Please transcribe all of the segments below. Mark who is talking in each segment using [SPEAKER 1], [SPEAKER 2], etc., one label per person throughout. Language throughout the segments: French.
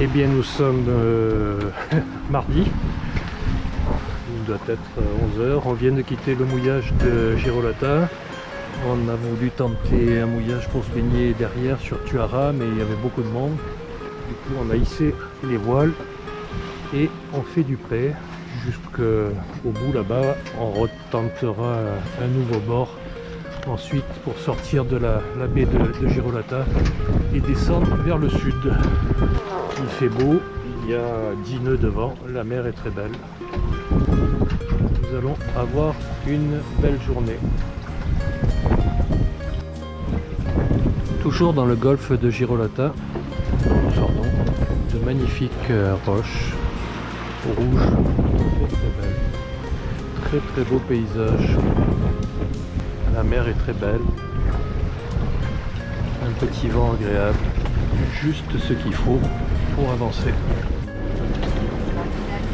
[SPEAKER 1] Eh bien nous sommes mardi, il doit être 11 h, on vient de quitter le mouillage de Girolata. On a voulu tenter un mouillage pour se baigner derrière sur Tuara, mais il y avait beaucoup de monde. Du coup on a hissé les voiles et on fait du près jusqu'au bout là-bas. On retentera un nouveau bord ensuite pour sortir de la baie de Girolata et descendre vers le sud. Il fait beau, il y a 10 nœuds de vent, la mer est très belle. Nous allons avoir une belle journée. Toujours dans le golfe de Girolata, nous sortons de magnifiques roches rouges, très belles. Très beau paysage. La mer est très belle. Un petit vent agréable, juste ce qu'il faut pour avancer.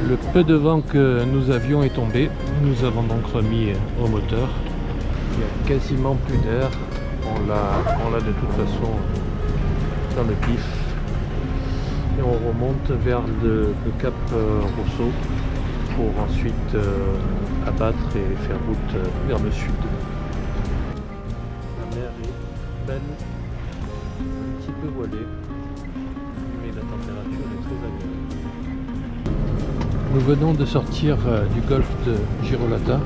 [SPEAKER 1] Le peu de vent que nous avions est tombé, nous avons donc remis au moteur. Il n'y a quasiment plus d'air, on l'a de toute façon dans le pif. Et on remonte vers le cap Rousseau pour ensuite abattre et faire route vers le sud. La mer est belle, un petit peu voilée, mais la température est très agréable. Nous venons de sortir du golfe de Girolata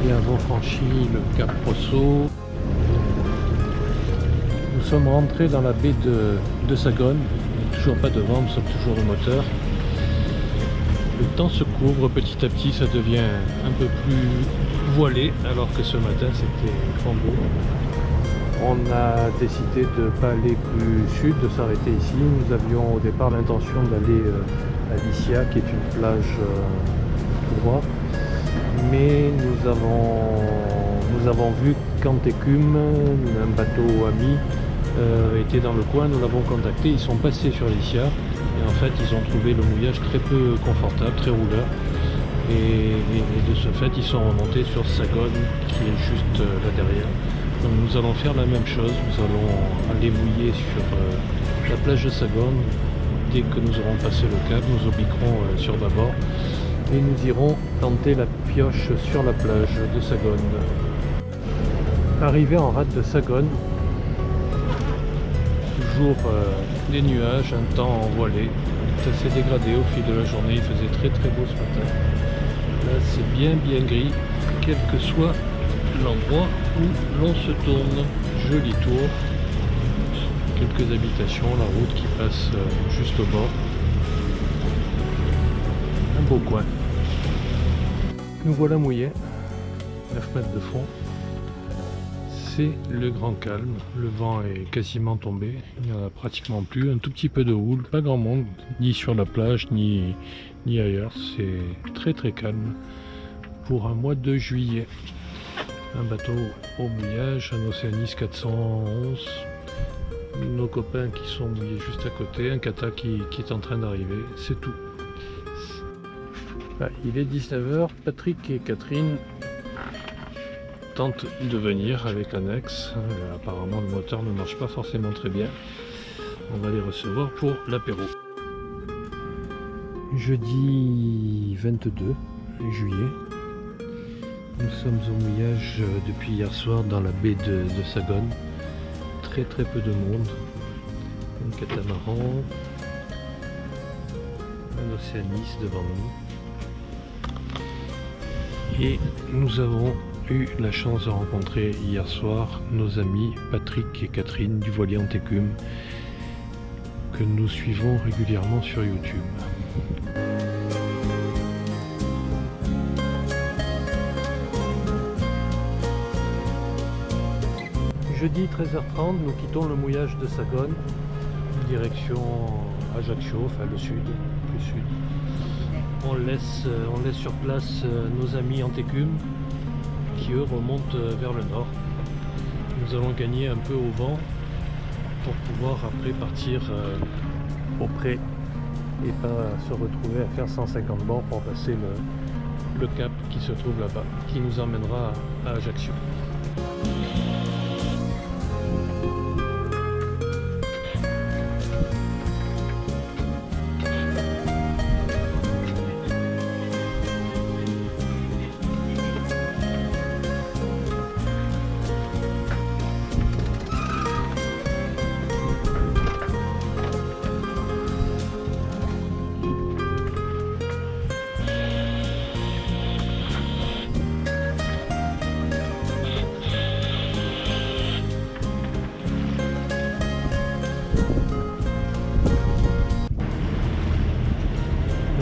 [SPEAKER 1] et avons franchi le cap Rousseau. Nous sommes rentrés dans la baie de Sagone. Il n'y a toujours pas de vent, nous sommes toujours au moteur. Le temps se couvre petit à petit, ça devient un peu plus voilé, alors que ce matin c'était grand beau. On a décidé de ne pas aller plus sud, de s'arrêter ici. Nous avions au départ l'intention d'aller à Licia, qui est une plage tout droit. Mais nous avons vu qu'Antécume, un bateau ami, était dans le coin. Nous l'avons contacté, ils sont passés sur Licia. Et en fait, ils ont trouvé le mouillage très peu confortable, très rouleur. Et de ce fait, ils sont remontés sur Sagone, qui est juste là derrière. Donc nous allons faire la même chose, nous allons aller mouiller sur la plage de Sagone. Dès que nous aurons passé le cap, nous obliquerons sur bâbord et nous irons tenter la pioche sur la plage de Sagone. Arrivé en rade de Sagone, toujours des nuages, un temps voilé. Ça s'est dégradé au fil de la journée, il faisait très beau ce matin. Là c'est bien gris, quel que soit l'endroit où l'on se tourne. Joli tour, quelques habitations, la route qui passe juste au bord. Un beau coin. Nous voilà mouillés, 9 mètres de fond. C'est le grand calme, le vent est quasiment tombé, il n'y en a pratiquement plus, un tout petit peu de houle, pas grand monde, ni sur la plage, ni ailleurs, c'est très calme pour un mois de juillet. Un bateau au mouillage, un Océanis 411, nos copains qui sont mouillés juste à côté, un kata qui est en train d'arriver, c'est tout. Ah, il est 19 h, Patrick et Catherine tentent de venir avec l'annexe. Apparemment le moteur ne marche pas forcément très bien. On va les recevoir pour l'apéro. Jeudi 22 juillet. Nous sommes au mouillage depuis hier soir dans la baie de Sagone. Très peu de monde. Un catamaran. Un Océanis devant nous. Et nous avons eu la chance de rencontrer hier soir nos amis Patrick et Catherine du voilier Antécume que nous suivons régulièrement sur YouTube. Jeudi 13 h 30, nous quittons le mouillage de Sagone, direction Ajaccio, enfin le sud, plus sud. On laisse sur place nos amis Antécume qui eux remontent vers le nord. Nous allons gagner un peu au vent pour pouvoir après partir au près et pas se retrouver à faire 150 bords pour passer le cap qui se trouve là-bas, qui nous emmènera à Ajaccio.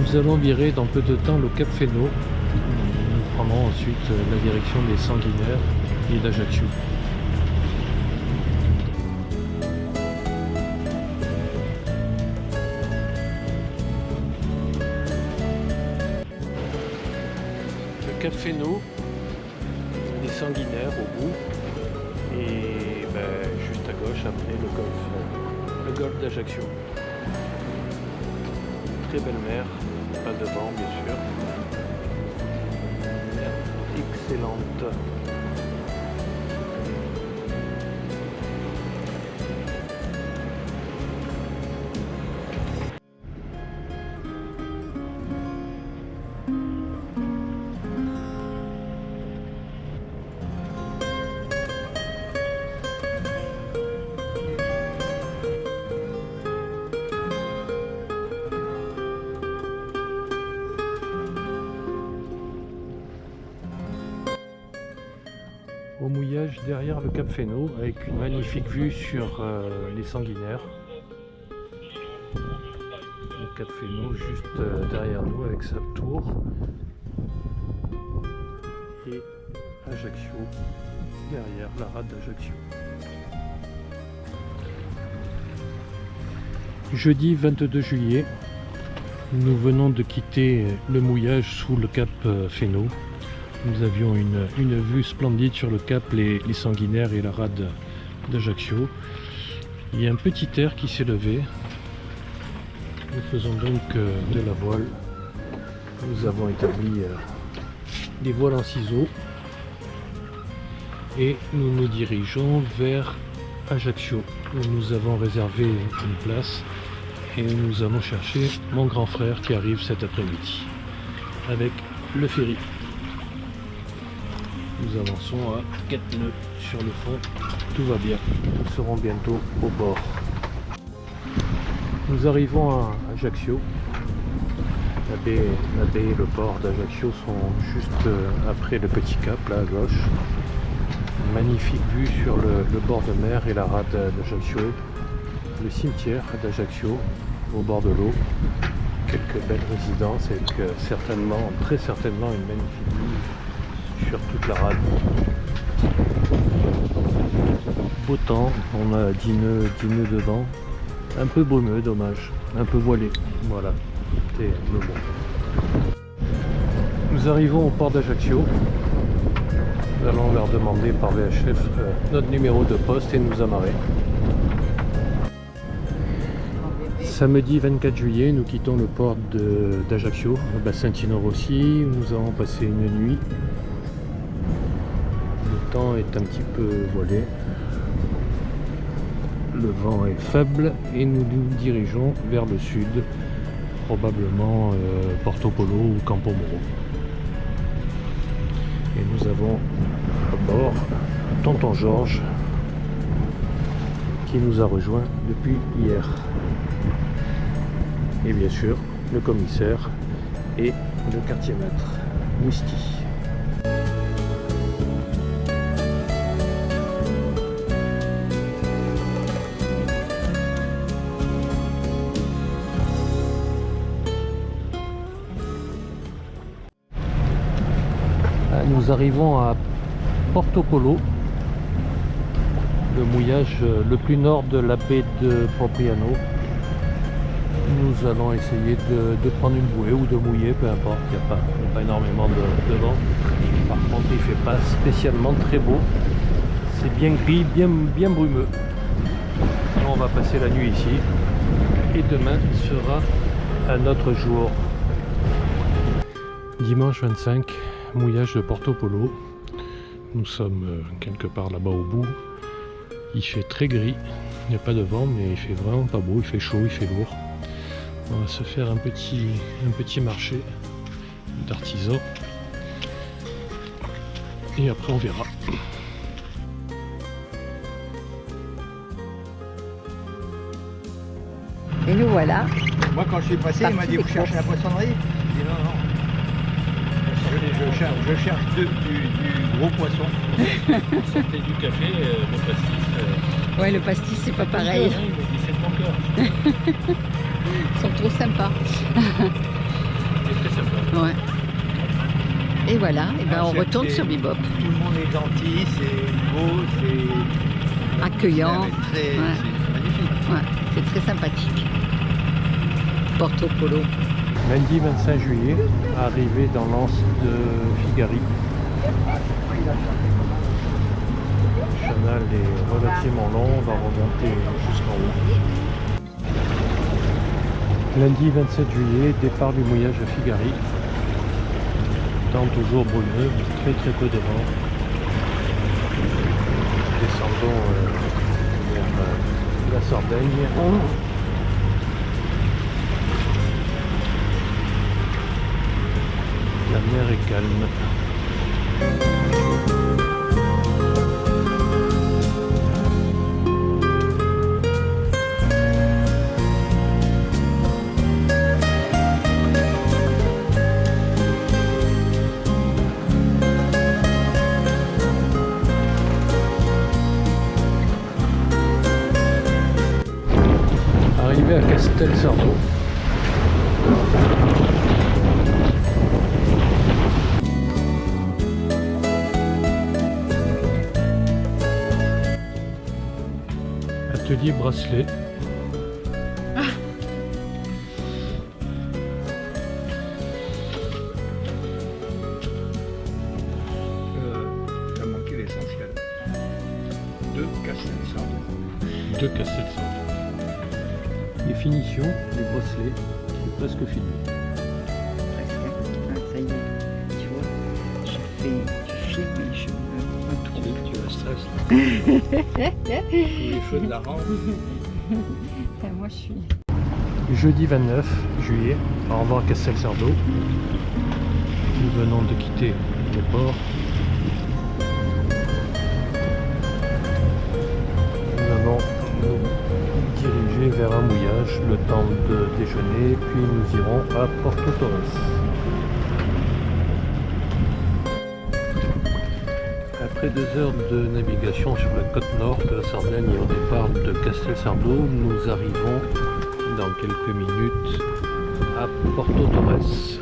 [SPEAKER 1] Nous allons virer dans peu de temps le Cap Fesneau. Nous prendrons ensuite la direction des Sanguinaires et d'Ajaccio. Le Cap Fesneau, les Sanguinaires au bout, et juste à gauche après le golfe d'Ajaccio. Très belle mer, pas de vent bien sûr. Mer excellente. Au mouillage derrière le Cap Fesneau avec une magnifique vue sur les Sanguinaires. Le Cap Fesneau juste derrière nous avec sa tour et Ajaccio derrière la rade d'Ajaccio. Jeudi 22 juillet, nous venons de quitter le mouillage sous le Cap Fesneau. Nous avions une vue splendide sur le cap, les Sanguinaires et la rade d'Ajaccio. Il y a un petit air qui s'est levé. Nous faisons donc de la voile. Nous avons établi des voiles en ciseaux et nous nous dirigeons vers Ajaccio où nous avons réservé une place et nous allons chercher mon grand frère qui arrive cet après-midi avec le ferry. Nous avançons à 4 nœuds sur le fond, tout va bien, nous serons bientôt au bord. Nous arrivons à Ajaccio, la baie et le port d'Ajaccio sont juste après le petit cap là à gauche. Une magnifique vue sur le bord de mer et la rade d'Ajaccio, le cimetière d'Ajaccio au bord de l'eau, quelques belles résidences avec très certainement une magnifique vue sur toute la rade. Beau temps, on a 10 nœuds de vent, un peu brumeux, dommage, un peu voilé, voilà, c'était le bon. Nous arrivons au port d'Ajaccio, nous allons leur demander par VHF notre numéro de poste et nous amarrer. Samedi 24 juillet, nous quittons le port d'Ajaccio, le bassin Tino-Rossi, où nous avons passé une nuit. Le temps est un petit peu voilé, le vent est faible et nous nous dirigeons vers le sud, probablement Porto Polo ou Campo Moro. Et nous avons à bord Tonton Georges qui nous a rejoint depuis hier. Et bien sûr le commissaire et le quartier maître Misty. Nous arrivons à Porto Polo, le mouillage le plus nord de la baie de Propriano. Nous allons essayer de prendre une bouée ou de mouiller, peu importe, il n'y a pas énormément de vent. Par contre, il ne fait pas spécialement très beau. C'est bien gris, bien brumeux. On va passer la nuit ici et demain sera un autre jour. Dimanche 25, mouillage de Porto Polo. Nous sommes quelque part là-bas au bout. Il fait très gris, il n'y a pas de vent, mais il fait vraiment pas beau, il fait chaud, il fait lourd. On va se faire un petit marché d'artisans et après on verra.
[SPEAKER 2] Et nous voilà.
[SPEAKER 3] Moi quand je suis passé, il m'a dit vous cherchez la poissonnerie? J'ai dit non, non. Je cherche du gros poisson.
[SPEAKER 1] C'était du café, le pastis.
[SPEAKER 2] Ouais, le pastis c'est pas pareil.
[SPEAKER 1] C'est de mon cœur.
[SPEAKER 2] Ils sont trop sympas. Et voilà, et ben
[SPEAKER 3] Ah,
[SPEAKER 2] on
[SPEAKER 3] c'est-
[SPEAKER 2] retourne
[SPEAKER 3] c'est-
[SPEAKER 2] sur Bebop.
[SPEAKER 3] Tout le monde est gentil, c'est beau, c'est
[SPEAKER 2] Accueillant.
[SPEAKER 3] très,
[SPEAKER 2] Ouais.
[SPEAKER 3] c'est magnifique.
[SPEAKER 2] Ouais, c'est très sympathique. Porto Polo.
[SPEAKER 1] Lundi 25 juillet, arrivé dans l'anse de Figari. Le canal est relativement long, on va remonter jusqu'en haut. Lundi 27 juillet, départ du mouillage à Figari. Temps toujours brumeux, très peu de vent. Descendons vers la Sardaigne. La mer est calme. Arrivé à Castelsardo. Atelier bracelet.
[SPEAKER 3] Il a manqué l'essentiel. 2 Castelsardo.
[SPEAKER 1] De Castelsardo. Les finitions du bracelet, c'est presque fini.
[SPEAKER 2] Presque. Ah, ça y est, tu vois, je filme et je me retrouve.
[SPEAKER 3] Tu as stress. Les feux de la rampe.
[SPEAKER 2] Enfin, moi, je suis...
[SPEAKER 1] Jeudi 29 juillet, au revoir Castelsardo. Nous venons de quitter le port. Nous allons nous diriger vers un mouillage, le temps de déjeuner, puis nous irons à Porto Torres. Après 2 heures de navigation sur la côte nord de la Sardaigne et au départ de Castelsardo, nous arrivons dans quelques minutes à Porto Torres.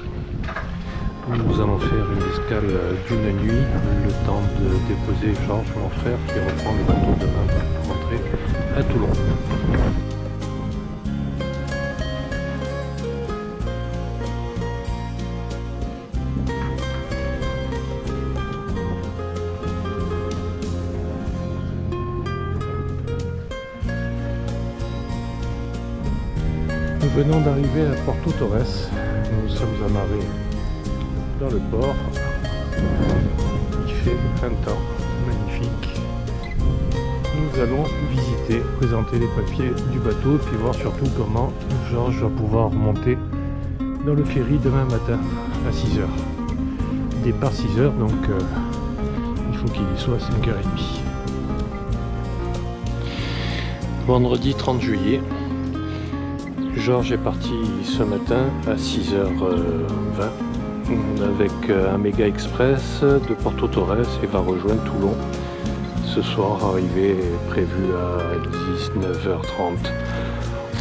[SPEAKER 1] Nous allons faire une escale d'une nuit, le temps de déposer Georges, mon frère, qui reprend le bateau demain pour rentrer à Toulon. Nous venons d'arriver à Porto Torres. Nous sommes amarrés dans le port. Il fait un temps magnifique. Nous allons visiter, présenter les papiers du bateau et puis voir surtout comment Georges va pouvoir monter dans le ferry demain matin à 6h. Départ 6h, donc il faut qu'il y soit à 5h30. Vendredi 30 juillet. Georges est parti ce matin à 6h20 avec un méga express de Porto Torres et va rejoindre Toulon. Ce soir, arrivée est prévue à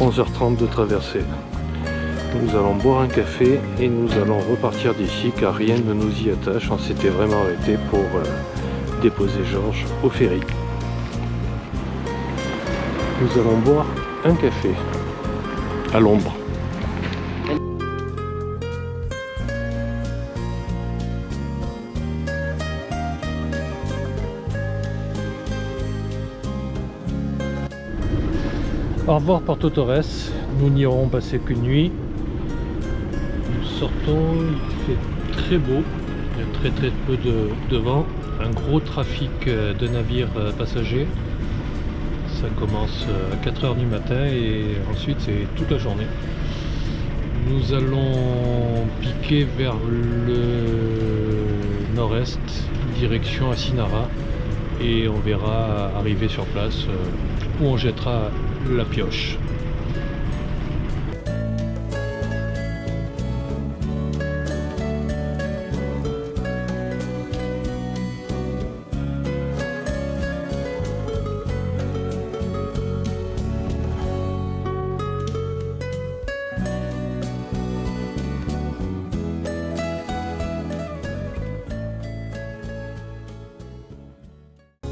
[SPEAKER 1] 19h30, 11h30 de traversée. Nous allons boire un café et nous allons repartir d'ici car rien ne nous y attache. On s'était vraiment arrêté pour déposer Georges au ferry. Nous allons boire un café à l'ombre. Au revoir Porto Torres, nous n'y aurons passé qu'une nuit. Nous sortons, il fait très beau, il y a très peu de vent, un gros trafic de navires passagers. Ça commence à 4h du matin et ensuite c'est toute la journée. Nous allons piquer vers le nord-est, direction Asinara, et on verra arriver sur place où on jettera la pioche.